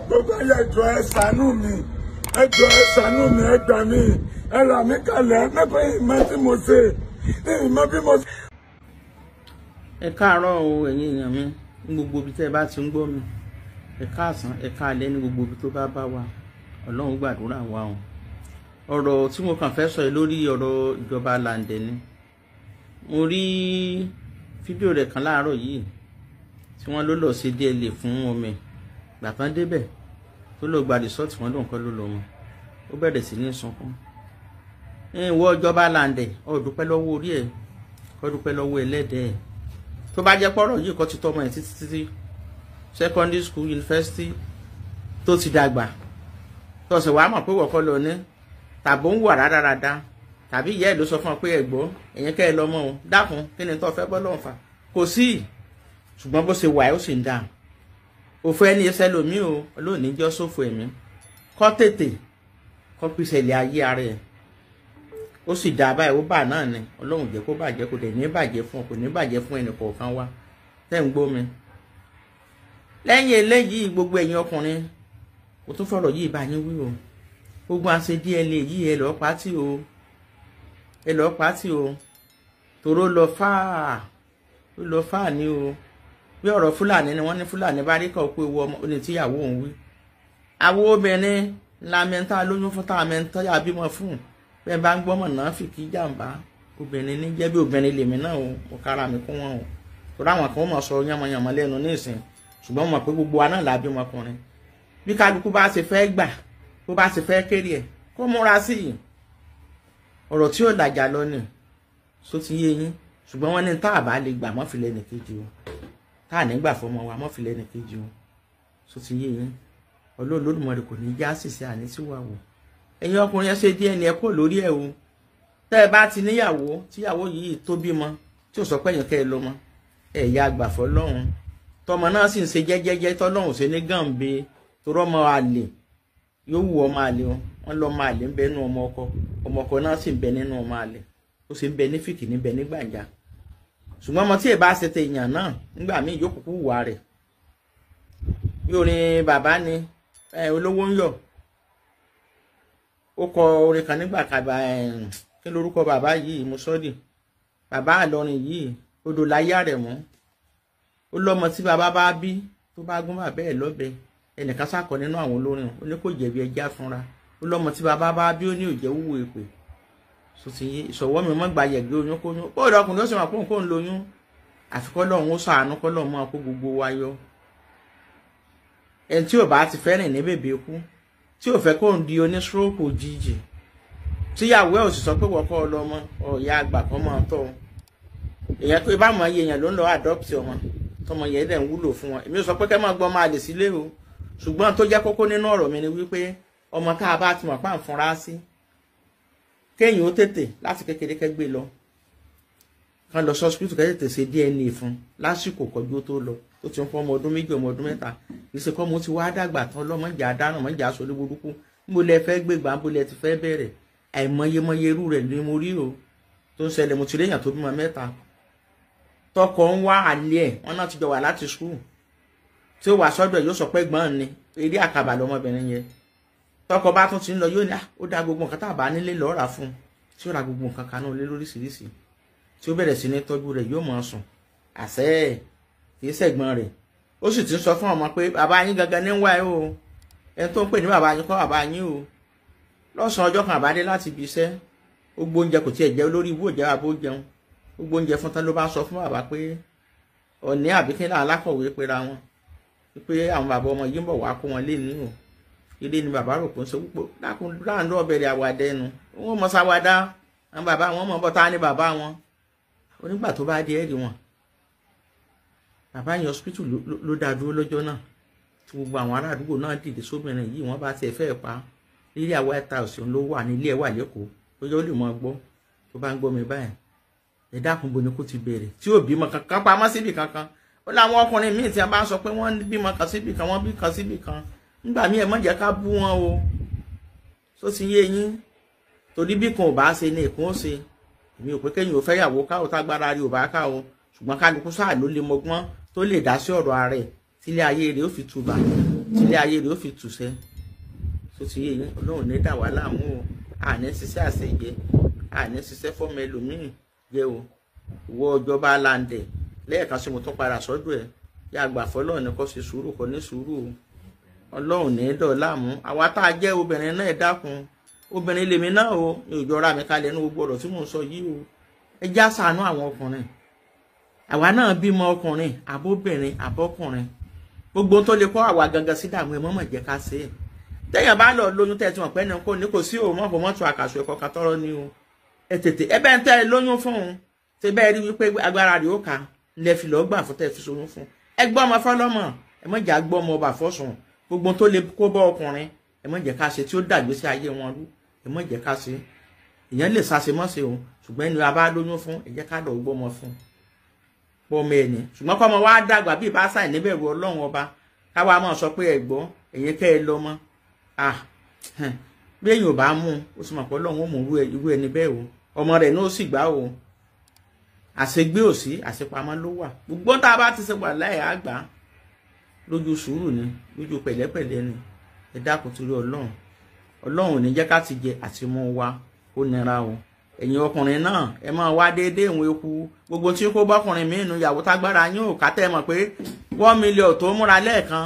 gbogbo ayé ẹjọ ẹ ṣàánú mi ẹ gbà mí ẹ rà mí kalẹ̀ nípa ìmọ̀ tí mo ṣe ìmọ̀ bí mo ṣe. ẹ káàárọ̀ o ẹ̀yin èèyàn mi ní gbogbo ibi tẹ́ ẹ bá ti ń gbọ́ mi ẹ káàsán ẹ káalẹ́ ní gbogbo ibi tó bá wà Ọlọ́run gbàdúrà wa o. ọ̀rọ̀ tí mo kàn fẹ́ sọ lórí ọ̀rọ̀ ìjọba Làǹdẹ̀ ni. mo rí fídíò rẹ̀ kan láàárọ̀ yìí tí wọ́n ló lọ sí DLA fún ọmọ ẹ̀ gbà tán débẹ̀ tó lọ gba rìsọ́ọ̀tì wọn lóun kọ́ ló lọ mọ́ ó bẹ̀rẹ̀ sí ní sunkún. ìwọ ìjọba Làǹdẹ̀ ó dúpẹ́ lọ́wọ́ orí ẹ̀ kó dúpẹ́ lọ́wọ́ ẹlẹ́dẹ̀ ẹ̀ tó bá jẹ́ pọ́rọ̀ yìí kọ́ ti tọ́ ọmọ ẹ̀ títí secondary school university tó ti dàgbà tó sì wàá mọ̀ pé wọ́kọ́ lọ ní tàbó ń wà rárára tàbí ìyá ẹ̀ ló sọ fún ọ pé ẹ̀gbọ́ ẹ̀yìn kẹ́ ẹ lọ́mọ o dákun kí ni tó fẹ́ bọ́ lọ́hùn fà kò sí ṣùgbọ́n bó ṣe wà ó sì ń dà òfò ẹni ẹsẹ̀ lomi o olóòní jọ́ sófò ẹ̀mí kọ́ tètè kọ́ pìṣẹ̀lẹ̀ ayé ara ẹ̀ ó sì dá báyìí ó bà náà ni Ọlọ́run jẹ́ kó bàjẹ́ kò dẹ̀ ní bàjẹ́ fún ọ kò ní bàjẹ́ fún ẹnì kọ̀ọ̀kan wa tẹ́ ń gbọ́ mi. lẹ́yìn eléyìí gbogbo ẹ̀yin ọkùnrin kò tún fọ̀rọ̀ yìí bá yín wí o gbogbo àṣẹ DLA yìí ẹ lọ́ọ́ pátì o tòró lọ fáà ní o bí ọ̀rọ̀ Fúlàní ni wọ́n ní Fúlàní bá rí kọ̀ pé owó ọmọ oní tíyàwó òun wí. àwọn obìnrin lamẹ́ńtà lóyún fún tààmẹ́ńtà yà bímọ fún bẹ́ẹ̀ bá ń gbọ́mọ̀ náà fi kí jàǹbá obìnrin ní jẹ́ bí obìnrin lèmi náà o mo kára mi kún wọn o torí àwọn kan mọ̀ sọ yánmọ̀yánmọ̀ lẹ́nu nísìn ṣùgbọ́n mo mọ̀ pé gbogbo wa náà la bí ọmọkùnrin bí kálukú bá ṣe fẹ́ gbà bó bá ṣe fẹ́ kéré ẹ̀ kó múra sí i ọ̀rọ̀ tí ò làjà lọ ni so ti yé yín ṣùgbọ́n wọ́n ní tá a bá lè gbà mọ́fìlẹ́ nìkejì o tá a ní gbà fọmọ wa mọ́fìlẹ́ nìkejì o so ti yé yín Ọlọ́run Olódùmarè kò ní já sísẹ àní tí wà wò ẹ̀yin ọkùnrin ẹ ṣe díẹ̀ ní ẹ kó lórí ẹ̀ o tẹ́ ẹ bá ti níyàwó tíyàwó yìí tó bímọ tí ò sọ pé ẹ̀yìn kẹ́ ẹ lọ mọ́ ẹ ya àgbà fọ́lọ́run tọmọ náà sì ń ṣe jẹ́jẹ́jẹ́ tọ́lọ́run ṣe ní gàǹbe torọ́ ọmọ àlè yóò wù ọmọ àlè wọn lọ ọmọ àlè ń bẹ nínú ọmọ ọkọ náà sì ń bẹ nínú ọmọ àlè ó sì ń bẹ ní fìkì níbẹ̀ ní gbàǹjà ṣùgbọ́n ọmọ tí ẹ bá ṣe tẹ èèyàn náà nígbà míì yóò kúkú wà rẹ̀ yóò ní bàbá ni olówó ń yọ̀ ó kọ orin kan nígbà kàbà kí lórúkọ bàbá yìí Musodi bàbá Ìlọrin yìí odò láyé rẹ̀ mọ́ ó lọ́mọ tí bàbá bá bí tó bá gún bàbá ẹ̀ lọ́bẹ ẹnìkan sákọ nínú àwọn olórin ó ní kò jẹ̀bi ẹja fúnra ó lọ́mọ tí bàbá bá bí ó ní òjẹ́ wúwo èpè ìṣọwọ́ mi mọ́ gba yẹ̀gẹ́ oyún kóyún ó rọ ọkùnrin ó sì máa kó nǹkan lóyún àfikọ́ lọ́hún ó sàánú kọ́ lọ́hún máa kó gbogbo wa yọ ẹni tí ò bá ti fẹ́ rìn ní bèbè kú tí ò fẹ́ kó ń di oníṣòro òjijì tíyàwó ẹ̀ ò sì sọ pé wọ́kọ́ ọlọ́mọ ọ̀yà àgbà kan máa tọ́ èèyàn pé bá mọ iye èèyàn ló ń lọ adopt ọmọ tọmọ yẹn dẹ̀ ń wúlò fún wọn èmi ò sọ pé kẹ́ máa gbọ́ máa lè sílé o ṣùgbọ́n tó jẹ́ kókó nínú ọ̀rọ̀ mi ni wípé ọmọ tá a bá ti mọ̀ pá ń fúnra sí kéèyàn ó tètè láti kékeré kẹ́gbé lọ kan lọ sọ́sìpítù kẹ́ tètè ṣe DNA fún lásìkò kọjú tó lọ tó ti ń fọ́ ọmọ ọdún 2 ọmọ ọdún 3 ìṣe kọ́ mo ti wá dàgbà tán lọ́mọjà dáná mọ́jà sórí burúkú mo lẹ fẹ́ gbégbá mo lẹ ti fẹ́ bẹ̀rẹ̀ àìmọyemọye irú rẹ̀ ni mo rí o tó ń ṣẹlẹ̀ mo ti léèyàn tó bímọ 3 tọkọ ń wá àlẹ́ ẹ̀ wọ́n náà ti jọ wà láti skul tí ó wà sọ́dọ̀ yóò sọ pé gbọ́n ni eré àkàbà lọmọbìnrin yẹn tọkọ bá tún ti ń lọ yóò ní ó dá gbogbo nǹkan tá a bá nílé lọ́ọ́ rà fún tí ó ra gbogbo nǹkan kanú lé lóríṣiríṣi tí ó bẹ̀rẹ̀ sí ní tọ́jú rẹ̀ yóò máa sùn àṣẹ kì í ṣẹ̀gbọ́n rẹ̀ ó sì ti ń sọ fún ọmọ pé bàbá yín gangan ní wá ẹ o ẹni tó ń pè ní bàbá yín kọ́ bàbá yín o lọ́sàn-án ọjọ́ kan àbádé láti ibi iṣẹ́ gbogbo oúnjẹ kò tiẹ̀ jẹ́ olórí ibú òjẹ́ àbó jẹun gbogbo oúnjẹ fún tán ló bá sọ fún bàbá pé ọ̀ní àbíkínlá alákọ̀wé pera wọn pé àwọn bàbá ọmọ yìí ń bọ̀ wá kó wọn lé nínú ilé ni bàbá rò pé ń sọ púpọ̀ láàánú ọ̀bẹ̀rẹ̀ àwàdà ẹnu wọn mọ̀ sáwádà àwọn bàbá wọn mọ̀ bọ́ ta ní bàbá wọn onígbà tó bá dé ẹ̀rì wọn bàbá yẹn hospital ló dá dúró lọ́jọ́ náà tí gbogbo àwọn ará àdúgbò náà dìde sóbìnrin yìí wọ́n bá tiẹ̀ fẹ́ pa ilé àwọn White House ló wà nílé ẹ̀ wà lẹ́kọ̀ọ́ lọ́jọ́ ó lè mọ gbọ́ tó bá ń gbọ́ mi báyìí ẹ dákun bo ni kó ti bẹ̀rẹ̀ tí ò bímọ kankan pamọ́ síbì kankan ó láwọn ọkùnrin míì tí a bá ń sọ pé wọ́n bímọ kan síbì kan wọ́n bí kan síbì kan nígbà míì ẹ má jẹ́ ká bú wọn o tó ti yé yín torí bí kan ò bá ṣe ni ìkún ó ṣe èmi ò pé kéyìn ò fẹ́ yàwó ká ò tágbára rí ò bá ká o ṣùgbọ́n kálukú sáà ló lè mọgbọ́n tó lè dá sí ọ̀rọ̀ ààrẹ tílé ayé rẹ̀ ó fi tùbà tílé ayé rẹ̀ ó fi tùṣẹ́ tó ti yé yín Ọlọ́run ní dà wá láàmú o àní ṣiṣẹ́ àṣejẹ àní ṣiṣẹ́ fọ́mọ ẹlòmíì jẹ́ o ìwọ ìjọba aláǹdẹ̀ lẹ́ẹ̀kan sí mo tún padà sọ́dọ̀ ẹ̀ yá àgbà fọlọ́run ní kó ṣe sùúrù kó ní sùúrù o Ọlọ́run ní dọ̀ láàmú àwa tá a jẹ́ obìnrin náà ẹ dákun obìnrin lèmi náà o ní òjọra mi kalẹ̀ ní gbogbo ọ̀rọ̀ tí mò ń sọ yìí o ẹ já ṣàánú àwọn ọkùnrin àwa náà bímọ ọkùnrin àbóbìnrin àbọ́kùnrin gbogbo tó lè kọ́ àwa gangan sí dààmú ẹ mọ́mọ́ jẹ́ ká ṣe é tẹ́yàn bá lọ lóyún tẹ́ tí wọ́n pẹ́ ní kò ní kò sí òun mọ́fọ́ mọ́tò àkàṣọ ẹ̀kọ́ katọ́rọ́ ni o ẹ tètè ẹ bẹ́ẹ̀ ń tẹ́ lóyún fún un ṣe bẹ́ẹ̀ rí wípé agbára rẹ̀ ó kà lẹ́ fi lọ́ọ́ gbà fún tẹ́ fi sóyún fún ẹ gbọ́ ọmọ fọlọ́mọ ẹ mọ̀ jà gbọ́ ọmọ ọba fọ́sùn gbogbo tó lè kó bọ́ ọkùnrin ẹ mọ̀ jẹ́ ká ṣe tí ó dàgbé sí ayé wọn rú ẹ mọ̀ jẹ́ ká ṣe ìyẹn lè ṣàṣe mọ́ ṣe òun ṣùgbọ́n ẹni a bá lóyún fún ẹ jẹ́ ká lọ gbọ́ ọmọ fún pọ́mọ ẹni ṣùgbọ́n kọ́mọ wa dàgbà bí ìbá sáì níbẹ̀rù Ọlọ́run ọba káwa máa sọ pé ẹ gbọ́ ẹ̀yẹ kẹ́ ẹ lọ́mọ bí èyàn ò bá mú ó sì mọ̀ pé Ọlọ́run ó mú irú ẹni bẹ́ẹ̀ o ọmọ rẹ̀ ní ó sì gbá o àṣegbé ò sí àṣepamọ́ ló wà gbogbo tá a bá ti ṣe wà láì àgbà lójú sùúrù ni lójú pẹ̀lẹ́pẹ̀lẹ́ ni ẹ dákun torí Ọlọ́run ò ní jẹ́ ká ti jẹ àti mú wa ó nira o ẹ̀yin ọkùnrin náà ẹ máa wá déédéé ìwọ̀n eku gbogbo tí kò bọ́kùnrin mí inú ìyàwó tágbára yín ò ká tẹ́ mọ̀ pé 1 million tó múra lẹ́ẹ̀kan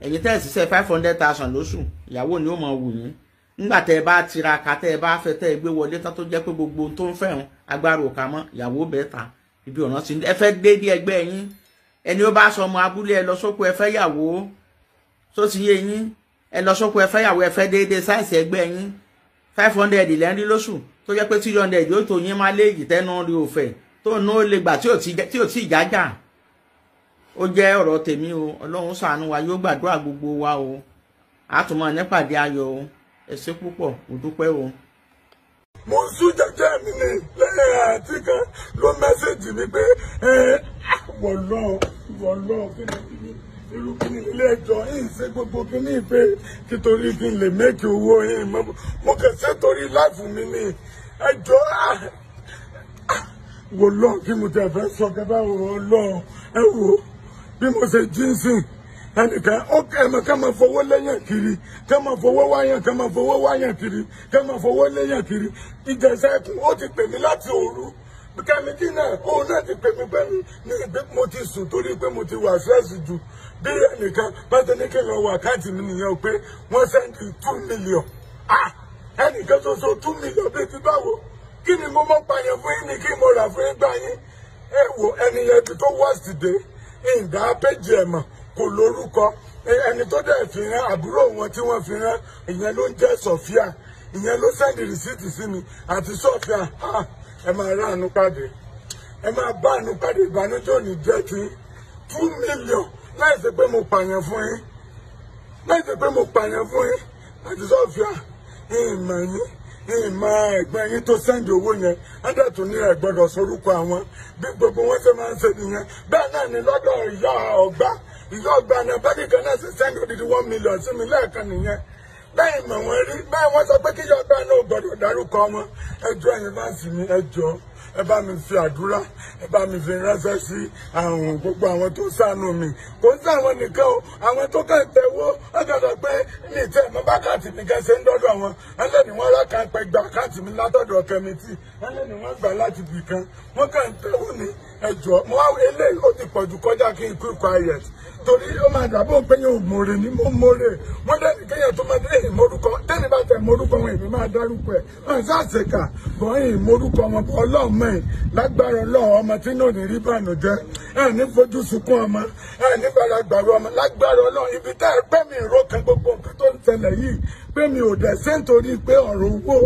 ẹ̀yin tẹ́ ṣiṣẹ́ 500,000 lóṣù ìyàwó ni ó mọ̀ wù yín nígbà tẹ́ bá tiraka tẹ́ bá fẹ́ tẹ́ gbé wọlé tán tó jẹ́ pé gbogbo tó ń fẹ́ràn agbára ò ká mọ́ ìyàwó bẹ́ẹ̀ ta ibi ọ̀nà ti ẹ fẹ́ déédéé ẹgbẹ́ yín ẹni ó bá sọ ọmọ abúlé ẹ lọ sóko ẹ fẹ́ yàwó tó ti yé yín ẹ lọ sóko ẹ fẹ́ yàwó ẹ fẹ́ déédéé sáìsì ẹgbẹ́ yín 500 ilẹ̀ ń rí lóṣù tó jẹ́ pé 300 yóò tó yín má léèjì tẹ́nu rí òfẹ́ tó ná ó lè gbà tí ò tí ìjájà ó jẹ́ ọ̀rọ̀ tèmi o Ọlọ́run ṣàánú wa yóò gbàdúrà gbogbo wa o àtúmọ̀ nípàdé ayọ̀ o ẹ ṣé púpọ̀ mo dúpẹ́ o. mo ń sún jẹjẹ mi ní lẹ́yìn àti kan ló mẹ́sẹ̀jì mi pé wọ̀lọ́ kíni irú kíni ilé ẹjọ́ yìí ṣe gbogbo kíní ìpè títorí kí n lè mẹ́kì owó yìí mo kẹsẹ́ torí láìfù mi ní ẹjọ́ wọ̀lọ́ kí mo tẹ̀ fẹ́ sọ kẹfẹ́ wọ̀lọ́ ẹ wò bí mo ṣe jíǹsìn ẹnìkan ó kẹ́mọ̀ ká máa fowó lẹ́yìn kiri ká máa fowó wáyàn kiri ká máa fowó lẹ́yìn kiri ìjẹsẹ̀ ẹkùn ó ti pè mí láti òru kẹ́míkì náà òun náà ti pè mí pé ní ìgbé mo ti sùn torí pé mo ti wà ṣẹ́ẹ̀sì jù bí ẹnìkan pátá ní kí n lọ wọ àkáǹtì mi nìyẹn pé wọ́n sẹ́ndì 2 million ẹnìkan ṣoṣo 2 million bíi ti báwo kí ni mo mọ̀ pààyàn fún yín ni kí mo rà fún yín gbà yín ẹ wo ẹnìyẹn ti tó worst day ìdá péjì ẹ̀ mọ̀ kò lórúkọ ẹni tó dẹ̀ fi rán àbúrò wọn tí wọ́n fi rán ìyẹn ló ń jẹ́ Sofia ìyẹn ló sẹ́ndì rìsíìtì sí mi àti Sofia ẹ máa rá àánú pàdé ẹ máa bá àánú pàdé ìbànújẹ́ òní jẹ́ ti 2 million láì ṣe pé mo pààyàn fún yín àti Sofia ìmọ̀ yín ìmọ̀ ẹ̀gbọ́n yín tó sẹ́ndì owó yẹn ádà tó ní ẹ gbọ́dọ̀ sorúkọ àwọn bí gbogbo wọn ṣe máa ń ṣe nìyẹn bẹ́ẹ̀ náà ni lọ́dọ̀ ìyá ọgbà náà bẹ́ẹ̀ nìkan náà ṣe sẹ́ndì odidi 1 million sí mi lẹ́ẹ̀kan nìyẹn bẹ́ẹ̀ mọ̀ wọ́n rí bẹ́ẹ̀ wọ́n sọ pé kí ìyá ọgbà náà gbọ́dọ̀ dárúkọ wọn ẹjọ́ ẹ̀yin bá sì ní ẹjọ́ ẹ bá mi fi àdúrà ẹ bá mi fi ránṣẹ́ sí àwọn gbogbo àwọn tó ṣàánú mi kò ń sáwọn nìkan o àwọn tó kàn tẹ̀wọ́ ọ̀gàdọ̀ pé ní ìtẹ́ ẹ̀mọ́ bákàtì nìkan ṣe ń dọ́dọ̀ wọn ẹlẹ́ni wọ́n rákà ń pẹ́ gba àkáǹtì mi látọ̀dọ̀ kẹ́mítì ẹlẹ́ni wọ́n gbà láti bì kan wọ́n kàn tẹ̀wọ́ ní ẹjọ́ mo wá eléyìí ó ti pọ̀jù kọjá kí n keep quiet torí ó máa dàbọ̀ pé yóò mọ̀rẹ̀ ní mo mọ̀rẹ̀ wọ́n dẹ́ni kéèyàn tó máa dé ìmọ̀rúkọ tẹ́ni bá tẹ̀ mọ̀rúkọ wọn èmi máa dárúkọ ẹ̀ wọ́n ṣàṣekà bọ́ ìmọ̀rúkọ wọn bọ́ ọlọ́ọ̀mọ́ ẹ̀ lágbára ọlọ́ọ̀ ọmọ tí náà ní rí bànújẹ́ ẹ̀ ní fojú sunkún ọmọ ẹ̀ ní gbàlagbàrú ọmọ lágbára ọlọ́ọ̀ ibi tá ẹ pẹ́ mi ìró kan gbogbo nǹkan tó ń ṣẹlẹ̀ yìí pé mi ò dẹ̀ ṣe nítorí pé ọ̀rọ̀ owó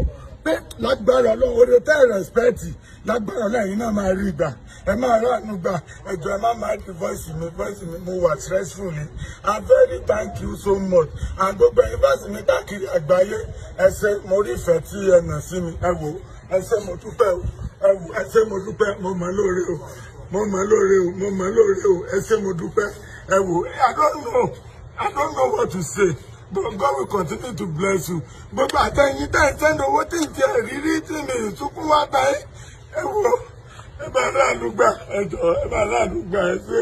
pé lágbára ọlọ́ọ̀ orí tẹ́ ẹ̀ rẹ̀spẹ̀tì lágbára ọlọ́ọ̀ yìí náà máa rí gbà ẹ máa ránu gbà ẹjọ ẹ má máa di voice mi mo wà stressful ni I'm very thank you so much and gbogbo ẹ̀yin bá sì mi káàkiri àgbáyé ẹ ṣé mo rí ìfẹ́ tí ẹ nà sí mi ẹ wò ẹ ṣé mo dúpẹ́ o ẹ wò ẹ ṣé mo dúpẹ́ mo mọ̀ lóore o ẹ ṣé mo dúpẹ́ ẹ wò I don't know what to say but God will continue to bless you gbogbo àtẹ̀yìn tẹ̀ ẹ̀ sẹ́ni owó tí ì jẹ́ rírí tí mi ìtúkú wá báyìí ẹ wò ẹ bá ránu gbà ẹ jọ̀ọ́ ẹ bá ránu gbà ẹ ṣé.